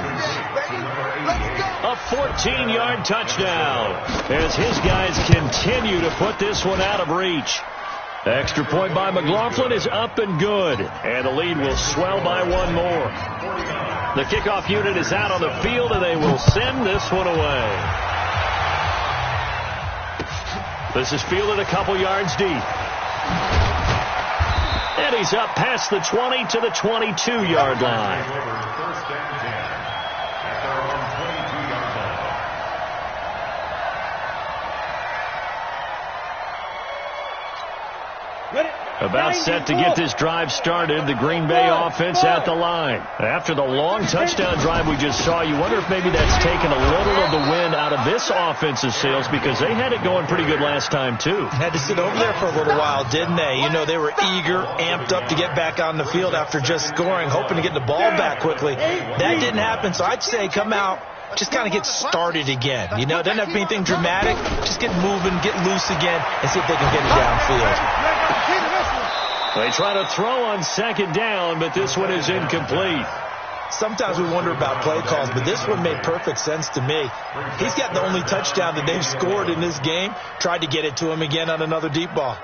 A 14-yard touchdown as his guys continue to put this one out of reach. Extra point by McLaughlin is up and good. And the lead will swell by 1 more. The kickoff unit is out on the field, and they will send this one away. This is fielded a couple yards deep. And he's up past the 20 to the 22-yard line. About set to get this drive started. The Green Bay offense at the line. After the long touchdown drive we just saw, you wonder if maybe that's taken a little of the wind out of this offense's sails because they had it going pretty good last time, too. Had to sit over there for a little while, didn't they? You know, they were eager, amped up to get back on the field after just scoring, hoping to get the ball back quickly. That didn't happen, so I'd say come out, just kind of get started again. You know, doesn't have to be anything dramatic. Just get moving, get loose again, and see if they can get it downfield. They try to throw on 2nd down, but this one is incomplete. sometimes we wonder about play calls, but this one made perfect sense to me. He's got the only touchdown that they've scored in this game. Tried to get it to him again on another deep ball.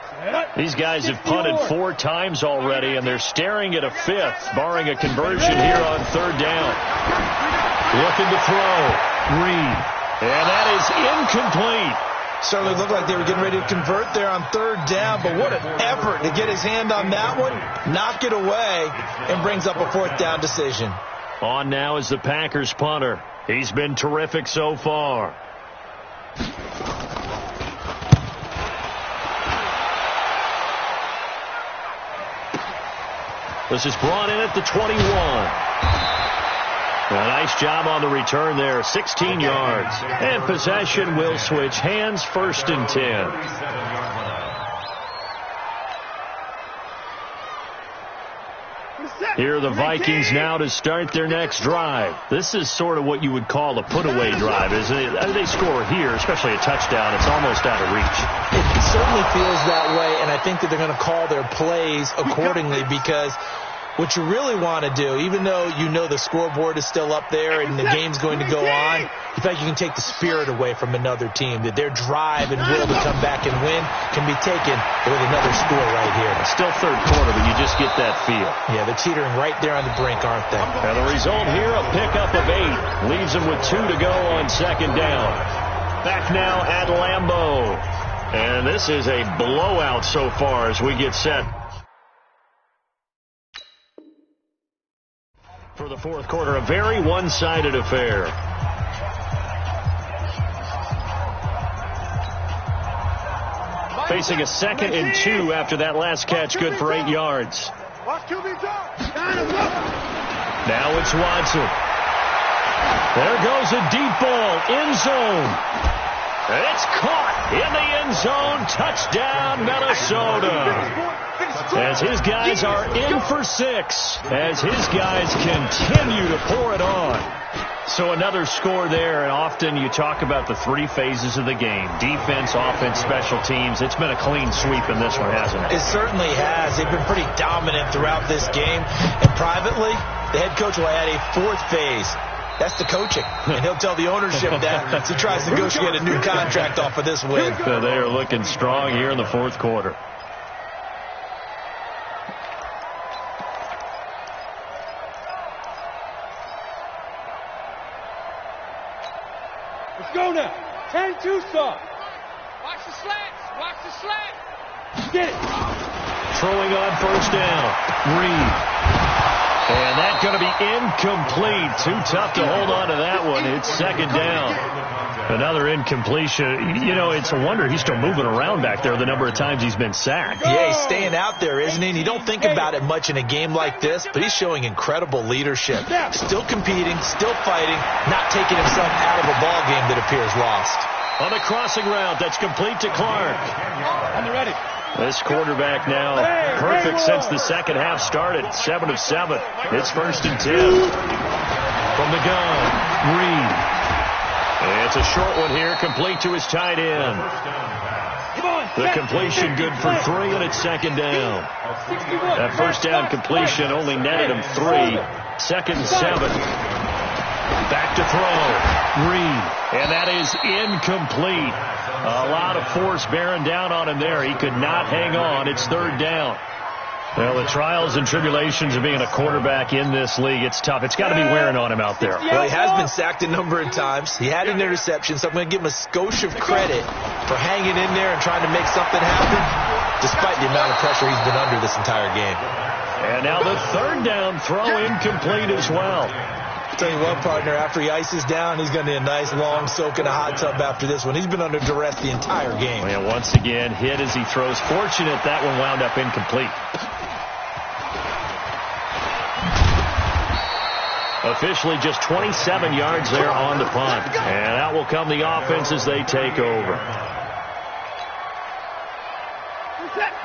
These guys have punted 4 times already, and they're staring at a 5th, barring a conversion here on 3rd down. Looking to throw. Reed. And that is incomplete. Certainly looked like they were getting ready to convert there on 3rd down, but what an effort to get his hand on that one, knock it away, and brings up a 4th down decision. On now is the Packers punter. He's been terrific so far. This is brought in at the 21. A nice job on the return there, 16 yards. And possession will switch hands, 1st and 10. Here are the Vikings now to start their next drive. This is sort of what you would call a put-away drive, isn't it? They score here, especially a touchdown. It's almost out of reach. It certainly feels that way, and I think that they're going to call their plays accordingly because what you really want to do, even though you know the scoreboard is still up there and the game's going to go on, in fact, you can take the spirit away from another team, that their drive and will to come back and win can be taken with another score right here. Still 3rd quarter, but you just get that feel. Yeah, they're teetering right there on the brink, aren't they? And the result here, a pickup of 8. Leaves them with 2 to go on 2nd down. Back now at Lambeau. And this is a blowout so far as we get set for the 4th quarter. A very one-sided affair. Facing a 2nd and 2 after that last catch, good for 8 yards. Now it's Watson. There goes a deep ball, end zone. It's caught in the end zone. Touchdown, Minnesota. As his guys are in for 6, as his guys continue to pour it on. So another score there, and often you talk about the 3 phases of the game. Defense, offense, special teams. It's been a clean sweep in this one, hasn't it? It certainly has. They've been pretty dominant throughout this game. And privately, the head coach will add a 4th phase. That's the coaching. And he'll tell the ownership that as he tries to negotiate a new contract off of this win. So they are looking strong here in the 4th quarter. Let's go now. 10-2 stop. Watch the slats. Watch the slats. Get it. Throwing on 1st down. Reed. And that's going to be incomplete. Too tough to hold on to that one. It's 2nd down. Another incompletion. You know, it's a wonder he's still moving around back there the number of times he's been sacked. Yeah, he's staying out there, isn't he? And you don't think about it much in a game like this, but he's showing incredible leadership. Still competing, still fighting, not taking himself out of a ball game that appears lost. On the crossing route, that's complete to Clark. On the ready. This quarterback now perfect since the 2nd half started. 7 of 7. It's 1st and 10. From the gun, Reed. And it's a short one here, complete to his tight end. The completion good for 3, and it's 2nd down. That 1st down completion only netted him 3. 2nd and 7. Back to throw. Reed. And that is incomplete. A lot of force bearing down on him there. He could not hang on. It's 3rd down. Well, the trials and tribulations of being a quarterback in this league, it's tough. It's got to be wearing on him out there. Well, he has been sacked a number of times. He had an interception, so I'm going to give him a skosh of credit for hanging in there and trying to make something happen, despite the amount of pressure he's been under this entire game. And now the 3rd down throw incomplete as well. I'll tell you what, partner, after he ices down, he's going to need a nice long soak in a hot tub after this one. He's been under duress the entire game. Well, once again, hit as he throws. Fortunate that one wound up incomplete. Officially just 27 yards there on the punt. And out will come the offense as they take over.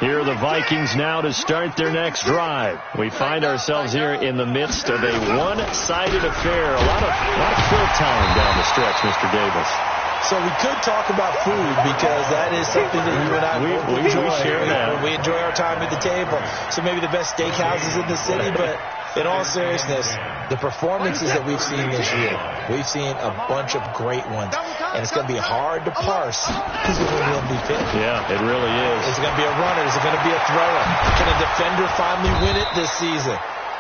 Here are the Vikings now to start their next drive. We find ourselves here in the midst of a one-sided affair. A lot of fill time down the stretch, Mr. Davis. So we could talk about food because that is something that you and I we share that. We enjoy our time at the table. So maybe the best steakhouses in the city, but In all seriousness, the performances that we've seen this year, we've seen a bunch of great ones. And it's going to be hard to parse who's going to win the MVP. Yeah, it really is. Is it going to be a runner? Is it going to be a thrower? Can a defender finally win it this season?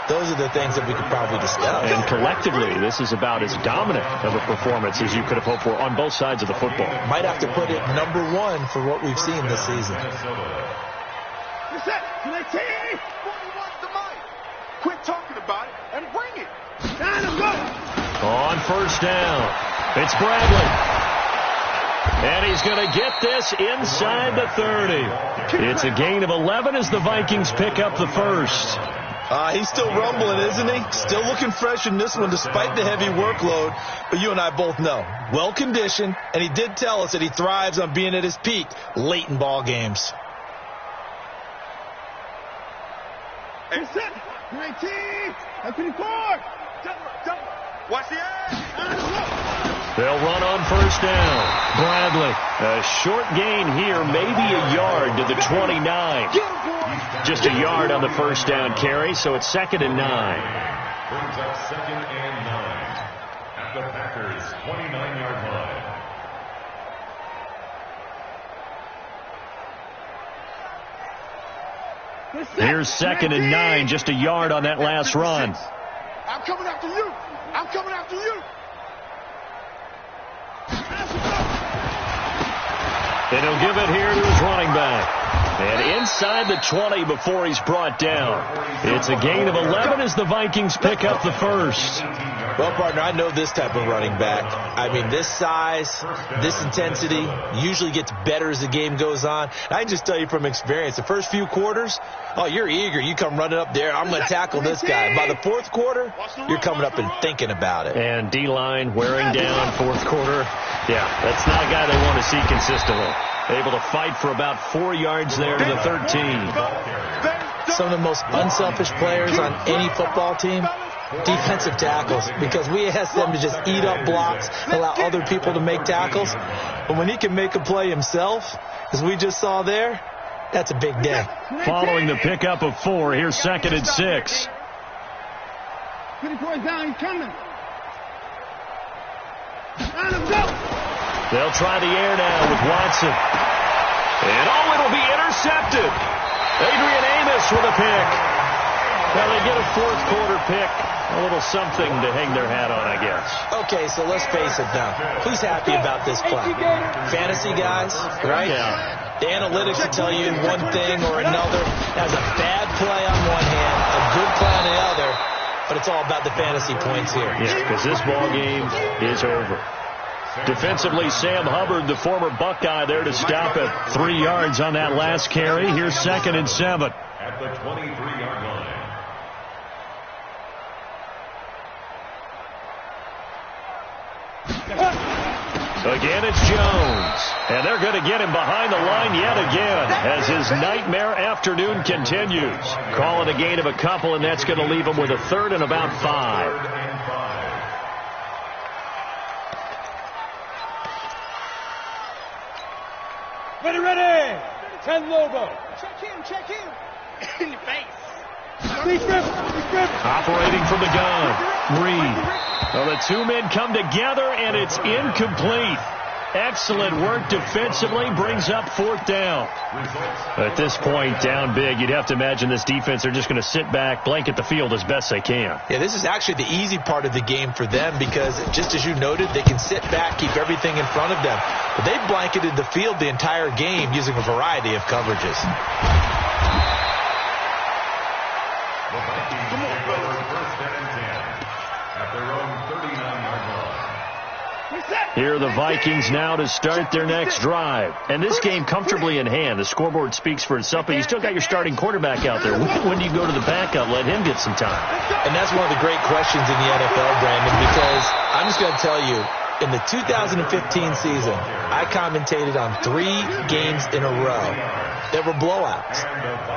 Those are the things that we could probably discuss. And collectively, this is about as dominant of a performance as you could have hoped for on both sides of the football. Might have to put it number one for what we've seen this season. Quit talking about it and bring it. On first down, it's Bradley. And he's going to get this inside the 30. It's a gain of 11 as the Vikings pick up the first. He's still rumbling, isn't he? Still looking fresh in this one despite the heavy workload. But you and I both know, well-conditioned, and he did tell us that he thrives on being at his peak late in ball games. And set. 19. 24. Watch the edge. They'll run on first down. Bradley, a short gain here, maybe a yard to the 29. Just a yard on the first down carry, so it's 2nd and 9. Brings up 2nd and 9 at the Packers' 29-yard line. Here's 2nd and 9, just a yard on that last run. I'm coming after you. I'm coming after you. And he'll give it here to his running back. And inside the 20 before he's brought down. It's a gain of 11 as the Vikings pick up the first. Well, partner, I know this type of running back. I mean, this size, this intensity usually gets better as the game goes on. I can just tell you from experience, the first few quarters, oh, you're eager. You come running up there. I'm going to tackle this guy. By the fourth quarter, you're coming up and thinking about it. And D-line wearing down fourth quarter. Yeah, that's not a guy they want to see consistently. Able to fight for about 4 yards there to the 13. Some of the most unselfish players on any football team, defensive tackles, because we ask them to just eat up blocks, allow other people to make tackles. But when he can make a play himself, as we just saw there, that's a big day. Following the pickup of 4, here's 2nd and 6. Down, he's coming. They'll try the air now with Watson. And it'll be intercepted. Adrian Amos with a pick. Well, they get a fourth quarter pick. A little something to hang their hat on, I guess. Okay, so let's face it now. Who's happy about this play? Fantasy guys, right? Yeah. The analytics will tell you one thing or another. That's a bad play on one hand, a good play on the other, but it's all about the fantasy points here. Yeah, because this ball game is over. Defensively, Sam Hubbard, the former Buckeye, there to stop it. 3 yards on that last carry. Here's 2nd and 7. At the 23-yard line. Again, it's Jones. And they're going to get him behind the line yet again as his nightmare afternoon continues. Call it a gain of a couple, and that's going to leave him with a 3rd and about 5. Ready. 10 Lobo. Check in. In your face. Operating from the gun. Reed. Well, the 2 men come together, and it's incomplete. Excellent work defensively. Brings up 4th down. At this point, down big, you'd have to imagine this defense are just going to sit back, blanket the field as best they can. Yeah, this is actually the easy part of the game for them because, just as you noted, they can sit back, keep everything in front of them. But they blanketed the field the entire game using a variety of coverages. The Vikings take over 1st and 10 at their own 39-yard line. Here are the Vikings now to start their next drive. And this game comfortably in hand. The scoreboard speaks for itself, but you still got your starting quarterback out there. When do you go to the backup, let him get some time? And that's one of the great questions in the NFL, Brandon, because I'm just going to tell you, in the 2015 season, I commentated on 3 games in a row that were blowouts.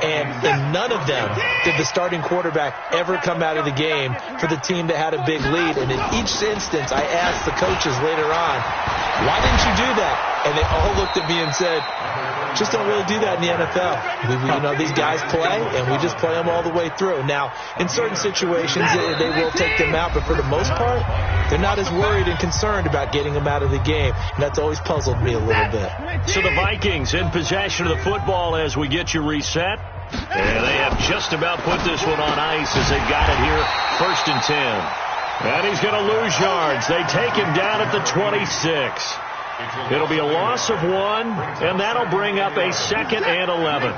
And in none of them did the starting quarterback ever come out of the game for the team that had a big lead. And in each instance, I asked the coaches later on, why didn't you do that? And they all looked at me and said, just don't really do that in the NFL. These guys play, and we just play them all the way through. Now, in certain situations, they will take them out, but for the most part, they're not as worried and concerned about getting them out of the game. And that's always puzzled me a little bit. So the Vikings in possession of the football as we get you reset. And they have just about put this one on ice as they've got it here, 1st and 10. And he's going to lose yards. They take him down at the 26. It'll be a loss of 1, and that'll bring up a 2nd and 11.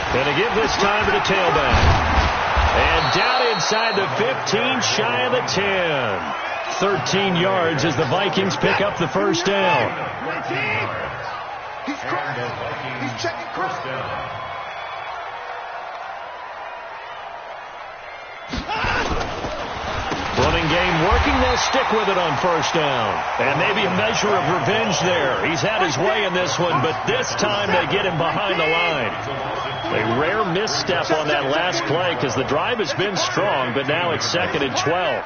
And to give this time to the tailback. And down inside the 15, shy of the 10. 13 yards as the Vikings pick up the first down. He's checking first down. Running game working, they'll stick with it on first down. And maybe a measure of revenge there. He's had his way in this one, but this time they get him behind the line. A rare misstep on that last play because the drive has been strong, but now it's 2nd and 12.